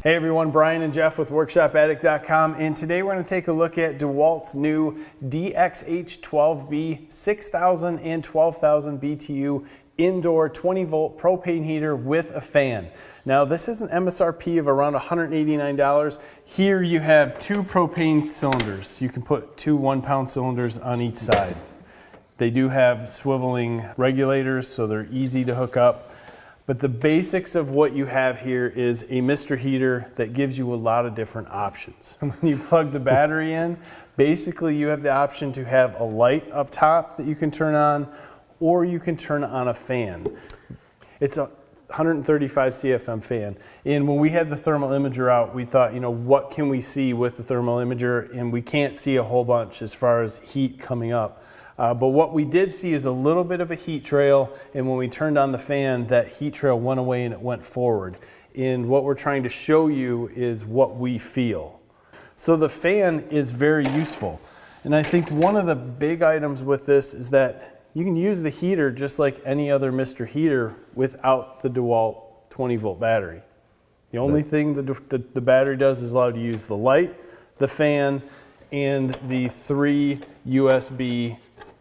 Hey everyone, Brian and Jeff with WorkshopAddict.com, and today we're going to take a look at Dewalt's new DXH12B 6,000 and 12,000 BTU indoor 20 volt propane heater with a fan. Now this is an MSRP of around $189. Here you have two propane cylinders. You can put two 1 pound cylinders on each side. They do have swiveling regulators, so they're easy to hook up. But the basics of what you have here is a Mr. Heater that gives you a lot of different options. When you plug the battery in, basically you have the option to have a light up top that you can turn on, or you can turn on a fan. It's a 135 CFM fan. And when we had the thermal imager out, we thought, you know, what can we see with the thermal imager? And we can't see a whole bunch as far as heat coming up. But what we did see is a little bit of a heat trail, and when we turned on the fan, that heat trail went away and it went forward. And what we're trying to show you is what we feel. So the fan is very useful. And I think one of the big items with this is that you can use the heater just like any other Mr. Heater without the Dewalt 20 volt battery. The only thing the battery does is allow you to use the light, the fan, and the 3 USB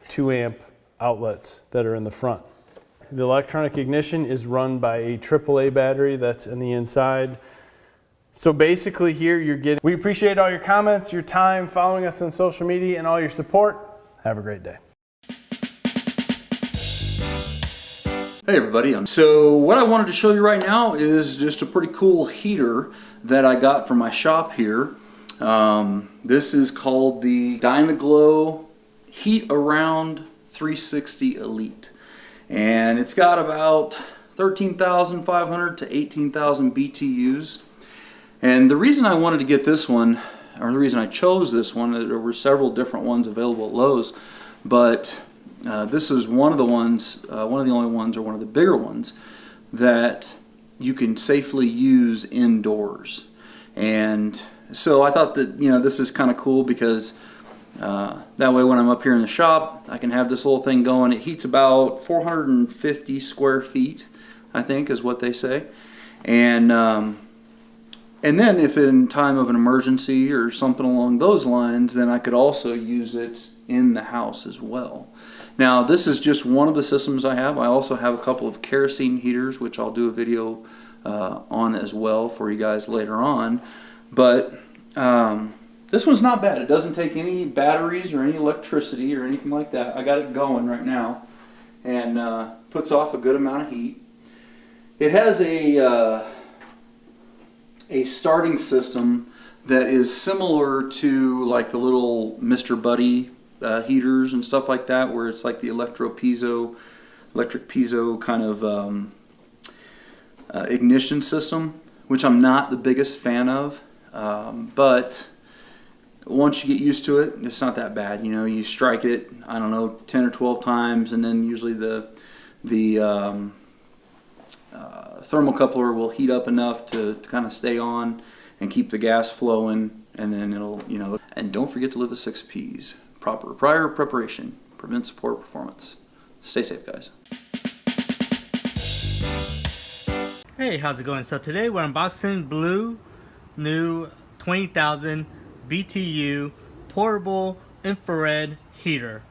2 amp outlets that are in the front. The electronic ignition is run by a AAA battery that's in the inside. So basically here we appreciate all your comments, your time, following us on social media, and all your support. Have a great day. Hey everybody, so what I wanted to show you right now is just a pretty cool heater that I got from my shop here. This is called the Dynaglow HeatAround360-ELITE, and it's got about 13,500 to 18,000 BTUs. And the reason I wanted to get this one, or the reason I chose this one, there were several different ones available at Lowe's, but this is one of the ones, one of the only ones, or one of the bigger ones that you can safely use indoors. And so I thought that, you know, this is kind of cool because that way when I'm up here in the shop, I can have this little thing going. It heats about 450 square feet, I think is what they say. And then if in time of an emergency or something along those lines, then I could also use it in the house as well. Now this is just one of the systems I have. I also have a couple of kerosene heaters, which I'll do a video on as well for you guys later on. But this one's not bad. It doesn't take any batteries or any electricity or anything like that. I got it going right now, and puts off a good amount of heat. It has a starting system that is similar to like the little Mr. Buddy heaters and stuff like that, where it's like the electric piezo kind of ignition system, which I'm not the biggest fan of, but once you get used to it, it's not that bad. You know, you strike it, I don't know, 10 or 12 times, and then usually the thermocoupler will heat up enough to kind of stay on and keep the gas flowing, and then it'll, you know, and don't forget to live the 6 P's. Prior preparation, prevent support performance. Stay safe, guys. Hey, how's it going? So today we're unboxing BLUU new 20,000 BTU portable infrared heater.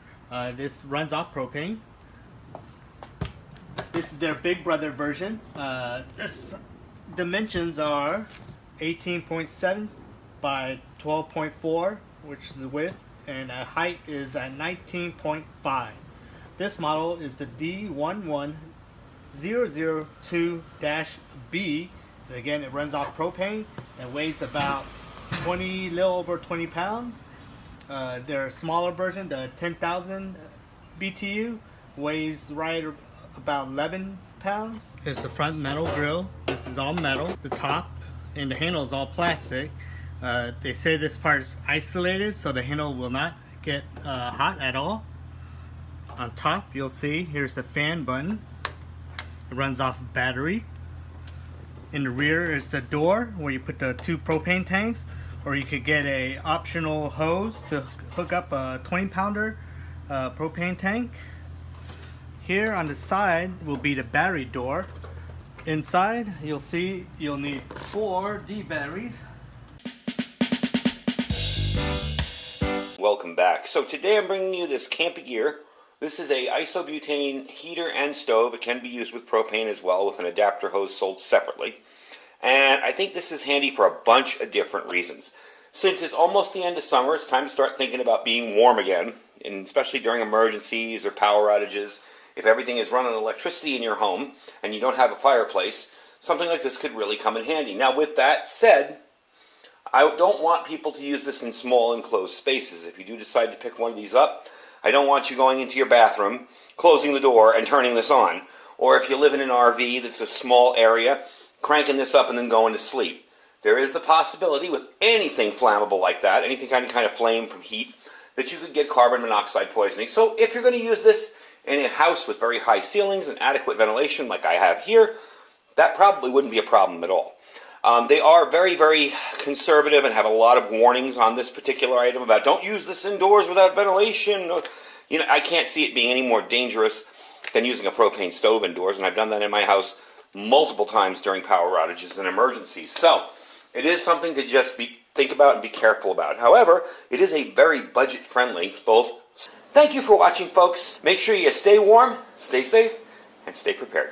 This runs off propane. This is their big brother version. This dimensions are 18.7 by 12.4, which is the width, and height is at 19.5. This model is the D11002-B. And again, it runs off propane and weighs about little over 20 pounds. Their smaller version, the 10,000 BTU, weighs right about 11 pounds. Here's the front metal grill. This is all metal. The top and the handle is all plastic. They say this part is isolated so the handle will not get hot at all. On top you'll see here's the fan button. It runs off battery. In the rear is the door where you put the 2 propane tanks, or you could get a optional hose to hook up a 20-pounder propane tank. Here on the side will be the battery door. Inside, you'll see you'll need 4 D batteries. Welcome back. So today I'm bringing you this Campygear. This is a isobutane heater and stove. It can be used with propane as well, with an adapter hose sold separately. And I think this is handy for a bunch of different reasons. Since it's almost the end of summer, it's time to start thinking about being warm again, and especially during emergencies or power outages. If everything is run on electricity in your home and you don't have a fireplace, something like this could really come in handy. Now, with that said, I don't want people to use this in small enclosed spaces. If you do decide to pick one of these up, I don't want you going into your bathroom, closing the door, and turning this on. Or if you live in an RV that's a small area, cranking this up and then going to sleep. There is the possibility with anything flammable like that, anything kind of flame from heat, that you could get carbon monoxide poisoning. So if you're going to use this in a house with very high ceilings and adequate ventilation like I have here, that probably wouldn't be a problem at all. They are very, very conservative and have a lot of warnings on this particular item about don't use this indoors without ventilation. You know, I can't see it being any more dangerous than using a propane stove indoors, and I've done that in my house multiple times during power outages and emergencies. So it is something to just think about and be careful about. However, it is a very budget-friendly both. Thank you for watching, folks. Make sure you stay warm, stay safe, and stay prepared.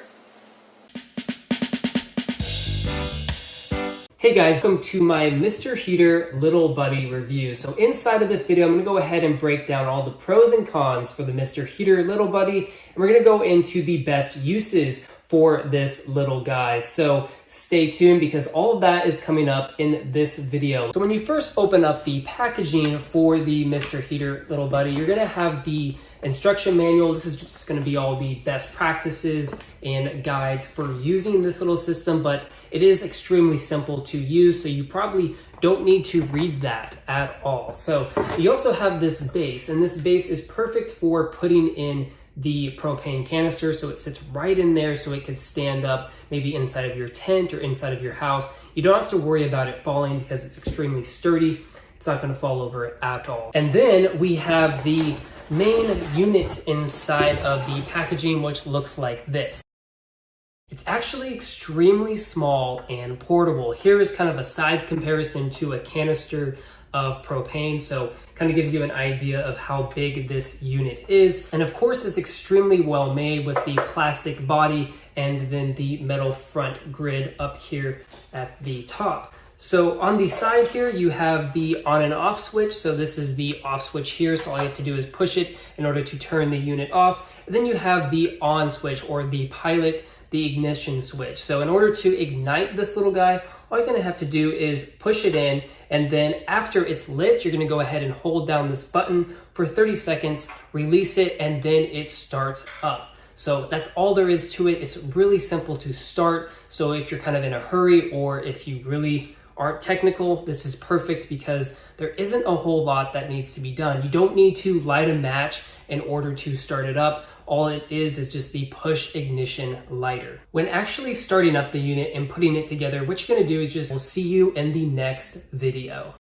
Hey guys, welcome to my Mr. Heater Little Buddy review. So inside of this video, I'm gonna go ahead and break down all the pros and cons for the Mr. Heater Little Buddy, and we're gonna go into the best uses for this little guy. So stay tuned because all of that is coming up in this video. So when you first open up the packaging for the Mr. Heater Little Buddy, you're gonna have the instruction manual. This is just gonna be all the best practices and guides for using this little system, but it is extremely simple to use, so you probably don't need to read that at all. So you also have this base, and this base is perfect for putting in the propane canister, so it sits right in there so it could stand up maybe inside of your tent or inside of your house. You don't have to worry about it falling because it's extremely sturdy. It's not going to fall over at all. And then we have the main unit inside of the packaging, which looks like this. It's actually extremely small and portable. Here is kind of a size comparison to a canister of propane, so kind of gives you an idea of how big this unit is. And of course, it's extremely well made with the plastic body and then the metal front grid up here at the top. So on the side here, you have the on and off switch. So this is the off switch here. So all you have to do is push it in order to turn the unit off. And then you have the on switch, or the pilot, the ignition switch. So in order to ignite this little guy, all you're gonna have to do is push it in, and then after it's lit, you're gonna go ahead and hold down this button for 30 seconds, release it, and then it starts up. So that's all there is to it. It's really simple to start. So if you're kind of in a hurry, or if you really aren't technical, this is perfect because there isn't a whole lot that needs to be done. You don't need to light a match in order to start it up. All it is just the push ignition lighter. When actually starting up the unit and putting it together, what you're gonna do is we'll see you in the next video.